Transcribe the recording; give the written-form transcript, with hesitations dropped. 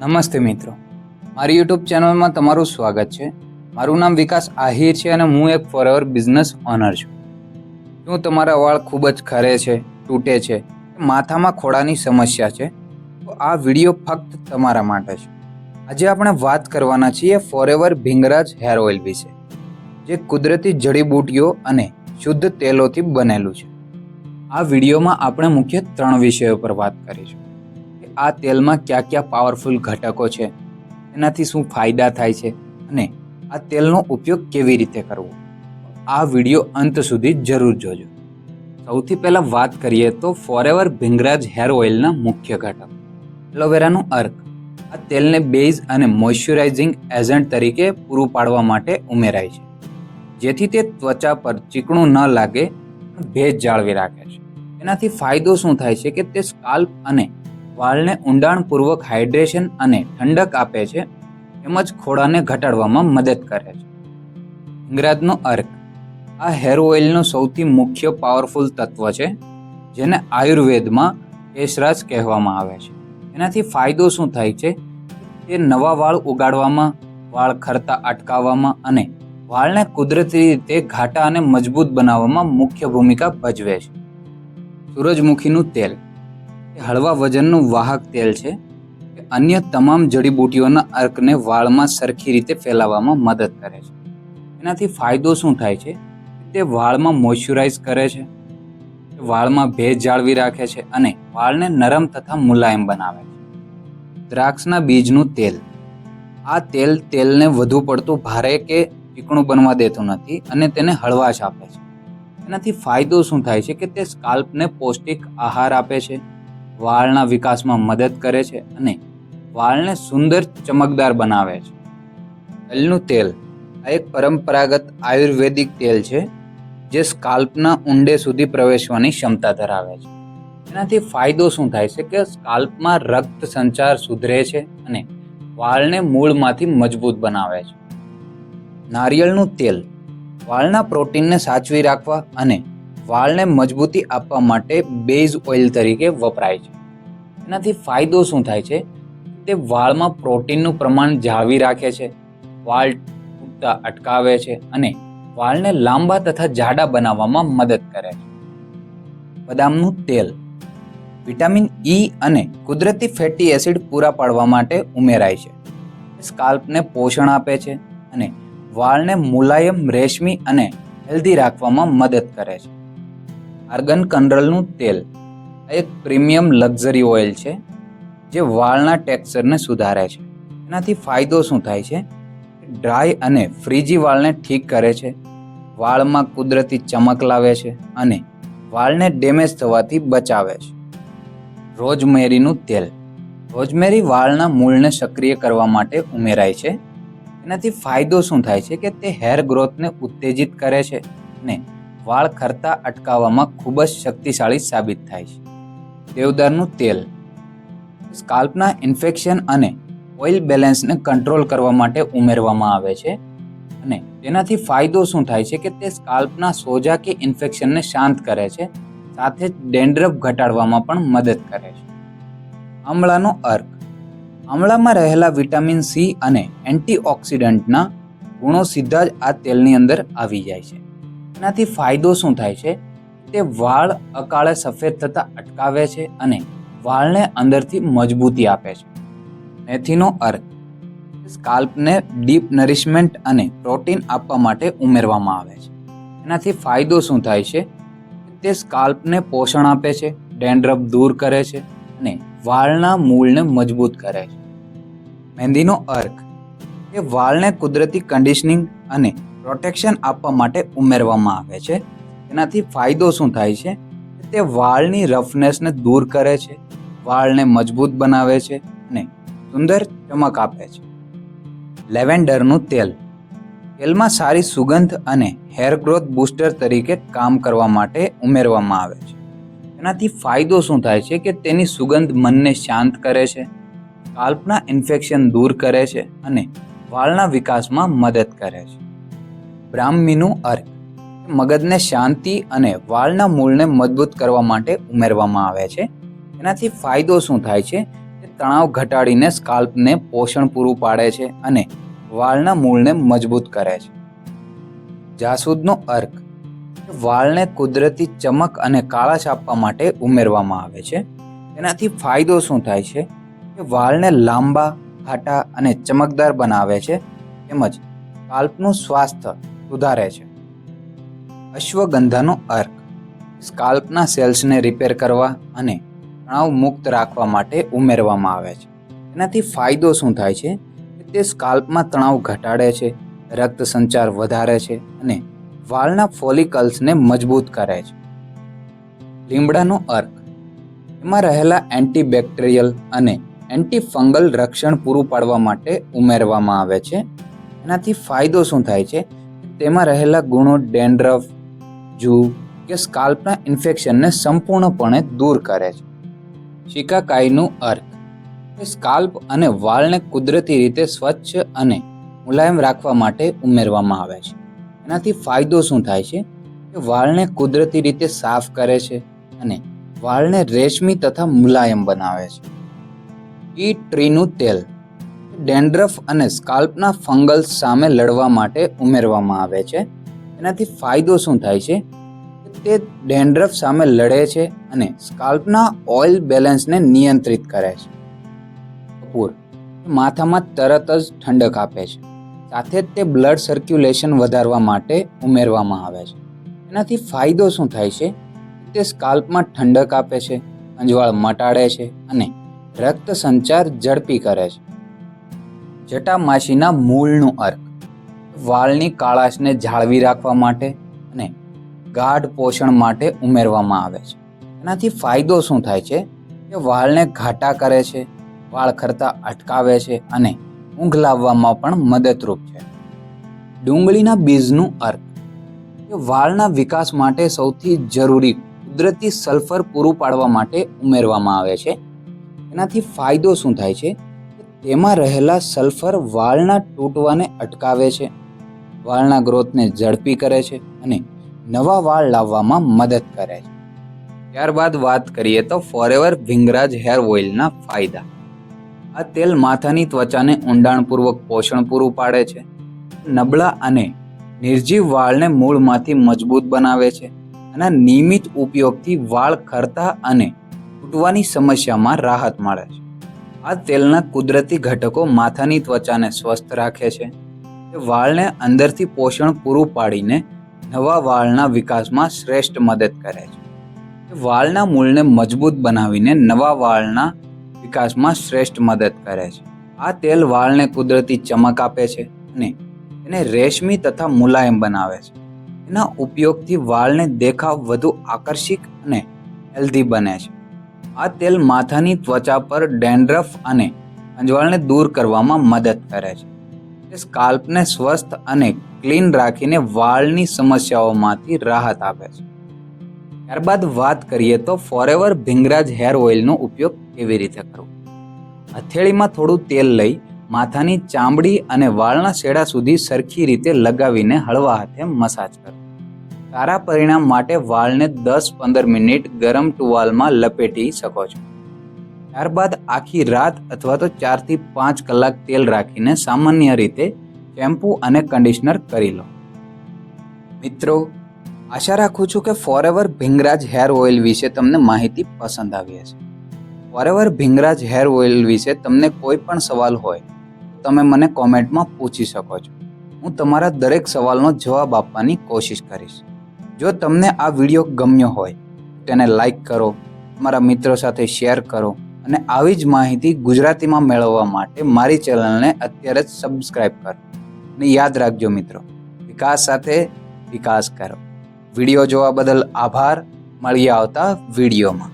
નમસ્તે મિત્રો, મારી યુટ્યુબ ચેનલમાં તમારું સ્વાગત છે। મારું નામ વિકાસ આહિર છે અને હું એક ફોરએવર બિઝનેસ ઓનર છું। શું તમારા વાળ ખૂબ જ ખરે છે, તૂટે છે, માથામાં ખોડાની સમસ્યા છે? તો આ વિડીયો ફક્ત તમારા માટે છે। આજે આપણે વાત કરવાના છીએ ફોરએવર ભીંગરાજ હેર ઓઇલ વિશે, જે કુદરતી જડીબુટ્ટીઓ અને શુદ્ધ તેલોથી બનેલું છે। આ વિડીયોમાં આપણે મુખ્ય 3 વિષયો પર વાત કરીશું। આ તેલમાં કયા કયા પાવરફુલ ઘટકો છે, એનાથી શું ફાયદા થાય છે અને આ તેલનો ઉપયોગ કેવી રીતે કરવો। આ વિડીયો અંત સુધી જરૂર જોજો। સૌથી પહેલા વાત કરીએ તો ફોરએવર ભીંગરાજ હેર ઓઇલના મુખ્ય ઘટક। એલોવેરાનું અર્ક આ તેલને બેઝ અને મોઇશ્ચરાઇઝિંગ એજન્ટ તરીકે પૂરું પાડવા માટે ઉમેરાય છે, જેથી તે ત્વચા પર ચીકણું ન લાગે પણ ભેજ જાળવી રાખે છે। એનાથી ફાયદો શું થાય છે કે તે સ્કાલ્પ અને વાળને ઊંડાણપૂર્વક હાઇડ્રેશન અને ઠંડક આપે છે, તેમજ ખોડાને ઘટાડવામાં મદદ કરે છે। ભીંગરાજનો અર્ક આ હેર ઓઇલનું સૌથી મુખ્ય પાવરફુલ તત્વ છે, જેને આયુર્વેદમાં કેશરાજ કહેવામાં આવે છે। એનાથી ફાયદો શું થાય છે? તે નવા વાળ ઉગાડવામાં, વાળ ખરતા અટકાવવામાં અને વાળને કુદરતી રીતે ઘાટા અને મજબૂત બનાવવામાં મુખ્ય ભૂમિકા ભજવે છે। સૂરજમુખીનું તેલ એ હળવા વજનનું વાહક તેલ છે, કે અન્ય તમામ જડીબુટ્ટીઓના અર્કને વાળમાં સરખી રીતે ફેલાવવામાં મદદ કરે છે। એનાથી ફાયદો શું થાય છે? તે વાળમાં મોઇશ્ચરાઇઝ કરે છે, વાળમાં ભેજ જાળવી રાખે છે અને વાળને નરમ તથા મુલાયમ બનાવે છે। દ્રાક્ષના બીજનું તેલ આ તેલને વધુ પડતું ભારે કે ચીકણું બનવા દેતું નથી અને તેને હળવાશ આપે છે। એનાથી ફાયદો શું થાય છે કે તે સ્કાલ્પને પૌષ્ટિક આહાર આપે છે, વાળના વિકાસમાં મદદ કરે છે અને વાળને સુંદર ચમકદાર બનાવે છે। તલનું તેલ આ એક પરંપરાગત આયુર્વેદિક તેલ છે, જે સ્કાલ્પના ઊંડે સુધી પ્રવેશવાની ક્ષમતા ધરાવે છે। એનાથી ફાયદો શું થાય છે કે સ્કાલ્પમાં રક્ત સંચાર સુધરે છે અને વાળને મૂળમાંથી મજબૂત બનાવે છે। નારિયેળનું તેલ વાળના પ્રોટીનને સાચવી રાખવા અને વાળને મજબૂતી આપવા માટે બેઝ ઓઇલ તરીકે વપરાય છે। એનાથી ફાયદો શું થાય છે? તે વાળમાં પ્રોટીનનું પ્રમાણ જાળવી રાખે છે, વાળ તૂટતા અટકાવે છે અને વાળને લાંબા તથા જાડા બનાવવામાં મદદ કરે છે। બદામનું તેલ વિટામિન ઈ અને કુદરતી ફેટી એસિડ પૂરા પાડવા માટે ઉમેરાય છે। સ્કાલ્પને પોષણ આપે છે અને વાળને મુલાયમ, રેશમી અને હેલ્ધી રાખવામાં મદદ કરે છે। આર્ગન કંડરલનું તેલ એક પ્રીમિયમ લક્ઝરી ઓઇલ છે, જે વાળના ટેક્સચરને સુધારે છે। એનાથી ફાયદો શું થાય છે? ડ્રાય અને ફ્રીજી વાળને ઠીક કરે છે, વાળમાં કુદરતી ચમક લાવે છે અને વાળને ડેમેજ થવાથી બચાવે છે। રોઝમેરીનું તેલ રોઝમેરી વાળના મૂળને સક્રિય કરવા માટે ઉમેરાય છે। એનાથી ફાયદો શું થાય છે કે તે હેર ગ્રોથને ઉત્તેજિત કરે છે અને વાળ ખરતા અટકાવવામાં ખૂબ જ શક્તિશાળી સાબિત થાય છે। દેવદારનું તેલ સ્કાલ્પના ઇન્ફેક્શન અને ઓઇલ બેલેન્સને કંટ્રોલ કરવા માટે ઉમેરવામાં આવે છે અને તેનાથી ફાયદો શું થાય છે કે તે સ્કાલ્પના સોજા કે ઇન્ફેક્શનને શાંત કરે છે, સાથે જ ડેન્ડ્રફ ઘટાડવામાં પણ મદદ કરે છે। આમળાનો અર્ક આમળામાં રહેલા વિટામિન સી અને એન્ટીઓક્સિડન્ટના ગુણો સીધા જ આ તેલની અંદર આવી જાય છે। એનાથી ફાયદો શું થાય છે? તે વાળ અકાળે સફેદ થતા અટકાવે છે અને વાળને અંદરથી મજબૂતી આપે છે। મેથીનો અર્ક સ્કાલ્પને ડીપ નરિશમેન્ટ અને પ્રોટીન આપવા માટે ઉમેરવામાં આવે છે। એનાથી ફાયદો શું થાય છે? તે સ્કાલ્પને પોષણ આપે છે, ડેન્ડ્રફ દૂર કરે છે અને વાળના મૂળને મજબૂત કરે છે। મહેંદીનો અર્ક એ વાળને કુદરતી કન્ડિશનિંગ અને પ્રોટેક્શન આપવા માટે ઉમેરવામાં આવે છે। એનાથી ફાયદો શું થાય છે? તે વાળની રફનેસને દૂર કરે છે, વાળને મજબૂત બનાવે છે અને સુંદર ચમક આપે છે। લેવેન્ડરનું તેલમાં સારી સુગંધ અને હેર ગ્રોથ બૂસ્ટર તરીકે કામ કરવા માટે ઉમેરવામાં આવે છે। એનાથી ફાયદો શું થાય છે કે તેની સુગંધ મનને શાંત કરે છે, સ્કાલ્પના ઇન્ફેક્શન દૂર કરે છે અને વાળના વિકાસમાં મદદ કરે છે। બ્રાહ્મીનું અર્ક મગજને શાંતિ અને વાળના મૂળને મજબૂત કરવા માટે ઉમેરવામાં આવે છે। એનાથી ફાયદો શું થાય છે? તણાવ ઘટાડીને સ્કાલ્પને પોષણ પૂરું પાડે છે અને વાળના મૂળને મજબૂત કરે છે. જાસૂદનો અર્ક વાળને કુદરતી ચમક અને કાળાશ આપવા માટે ઉમેરવામાં આવે છે. તેનાથી ફાયદો શું થાય છે કે વાળને લાંબા, ઘાટા અને ચમકદાર બનાવે છે તેમજ સ્કાલ્પનું સ્વાસ્થ્ય સુધારે છે. અશ્વગંધાનો અર્ક સ્કાલ્પના સેલ્સને રિપેર કરવા અને તણાવ મુક્ત રાખવા માટે ઉમેરવામાં આવે છે. તેનાથી ફાયદો શું થાય છે કે તે સ્કાલ્પમાં તણાવ ઘટાડે છે, રક્ત સંચાર વધારે છે અને વાળના ફોલિકલ્સને મજબૂત કરે છે. લીમડાનો અર્ક એમાં રહેલા એન્ટીબેક્ટેરિયલ અને એન્ટીફંગલ રક્ષણ પૂરું પાડવા માટે ઉમેરવામાં આવે છે. એનાથી ફાયદો શું થાય છે તેમાં રહેલા ગુણો ડેન્ડ્રફ, જૂ કે સ્કાલ્પના ઇન્ફેક્શનને સંપૂર્ણપણે દૂર કરે છે. શિકાકાઈનું અર્ક એ સ્કાલ્પ અને વાળને કુદરતી રીતે સ્વચ્છ અને મુલાયમ રાખવા માટે ઉમેરવામાં આવે છે. એનાથી ફાયદો શું થાય છે કે વાળને કુદરતી રીતે સાફ કરે છે અને વાળને રેશમી તથા મુલાયમ બનાવે છે. ટી ટ્રીનું તેલ ડેન્ડ્રફ અને સ્કાલ્પના ફંગલ્સ સામે લડવા માટે ઉમેરવામાં આવે છે. એનાથી ફાયદો શું થાય છે તે ડેન્ડ્રફ સામે લડે છે અને સ્કાલ્પના ઓઇલ બેલેન્સને નિયંત્રિત કરે છે. કપૂર માથામાં તરત જ ઠંડક આપે છે. સાથે જ તે બ્લડ સર્ક્યુલેશન વધારવા માટે ઉમેરવામાં આવે છે. એનાથી ફાયદો શું થાય છે તે સ્કાલ્પમાં ઠંડક આપે છે, ખંજવાળ મટાડે છે અને રક્ત સંચાર ઝડપી કરે છે. જટામાસીના મૂળનું અર્ક વાળની કાળાશને જાળવી રાખવા માટે અને ગાઢ પોષણ માટે ઉમેરવામાં આવે છે. એનાથી ફાયદો શું થાય છે કે વાળને ઘાટા કરે છે, વાળ ખરતા અટકાવે છે અને ઊંઘ લાવવામાં પણ મદદરૂપ છે. ડુંગળીના બીજનું અર્ક કે વાળના વિકાસ માટે સૌથી જરૂરી કુદરતી સલ્ફર પૂરું પાડવા માટે ઉમેરવામાં આવે છે. એનાથી ફાયદો શું થાય છે તેમાં રહેલા સલ્ફર વાળના તૂટવાને અટકાવે છે, વાળના ગ્રોથને ઝડપી કરે છે અને નવા વાળ લાવવામાં મદદ કરે છે. ત્યારબાદ વાત કરીએ તો ફોરએવર ભીંગરાજ હેર ઓઇલના ફાયદા. આ તેલ માથાની ત્વચાને ઊંડાણપૂર્વક પોષણ પૂરું પાડે છે, નબળા અને નિર્જીવ વાળને મૂળમાંથી મજબૂત બનાવે છે અને નિયમિત ઉપયોગથી વાળ ખરતા અને તૂટવાની સમસ્યામાં રાહત મળે છે. આ તેલના કુદરતી ઘટકો માથાની ત્વચાને સ્વસ્થ રાખે છે. તે વાળને અંદરથી પોષણ પૂરું પાડીને નવા વાળના વિકાસમાં શ્રેષ્ઠ મદદ કરે છે. તે વાળના મૂળને મજબૂત બનાવીને નવા વાળના વિકાસમાં શ્રેષ્ઠ મદદ કરે છે. આ તેલ વાળને કુદરતી ચમક આપે છે અને તેને રેશમી તથા મુલાયમ બનાવે છે. તેના ઉપયોગથી વાળને દેખાવ વધુ આકર્ષક અને હેલ્ધી બને છે. આ તેલ માથાની ત્વચા પર ડેન્ડ્રફ અને ખંજવાળને દૂર કરવામાં મદદ કરે છે. તે સ્કાલ્પને સ્વસ્થ અને ક્લીન રાખીને વાળની સમસ્યાઓમાંથી રાહત આપે છે. ત્યારબાદ વાત કરીએ તો ફોરએવર ભીંગરાજ હેર ઓઇલનો ઉપયોગ કેવી રીતે કરવો. હથેળીમાં થોડું તેલ લઈ માથાની ચામડી અને વાળના છેડા સુધી સરખી રીતે લગાવીને હળવા હાથે મસાજ કરો. સારા પરિણામ માટે વાળને 10-15 મિનિટ ગરમ ટુવાલમાં લપેટી શકો છો. ત્યારબાદ આખી રાત અથવા તો 4 થી 5 કલાક તેલ રાખીને સામાન્ય રીતે શેમ્પૂ અને કન્ડિશનર કરી લો. મિત્રો, આશા રાખું છું કે ફોરએવર ભીંગરાજ હેર ઓઇલ વિશે તમને માહિતી પસંદ આવી હશે. ફોરએવર ભીંગરાજ હેર ઓઇલ વિશે તમને કોઈ પણ સવાલ હોય તો તમે મને કોમેન્ટમાં પૂછી શકો છો. હું તમારા દરેક સવાલનો જવાબ આપવાની કોશિશ કરીશ. જો તમને આ વિડીયો ગમ્યો હોય તેને લાઈક કરો, તમારા મિત્રો સાથે શેર કરો અને આવી જ માહિતી ગુજરાતીમાં મેળવવા માટે મારી ચેનલને અત્યારે જ સબસ્ક્રાઈબ કરો. અને યાદ રાખજો મિત્રો, વિકાસ સાથે વિકાસ કરો. વિડીયો જોવા બદલ આભાર. મળીએ આવતા વિડીયોમાં.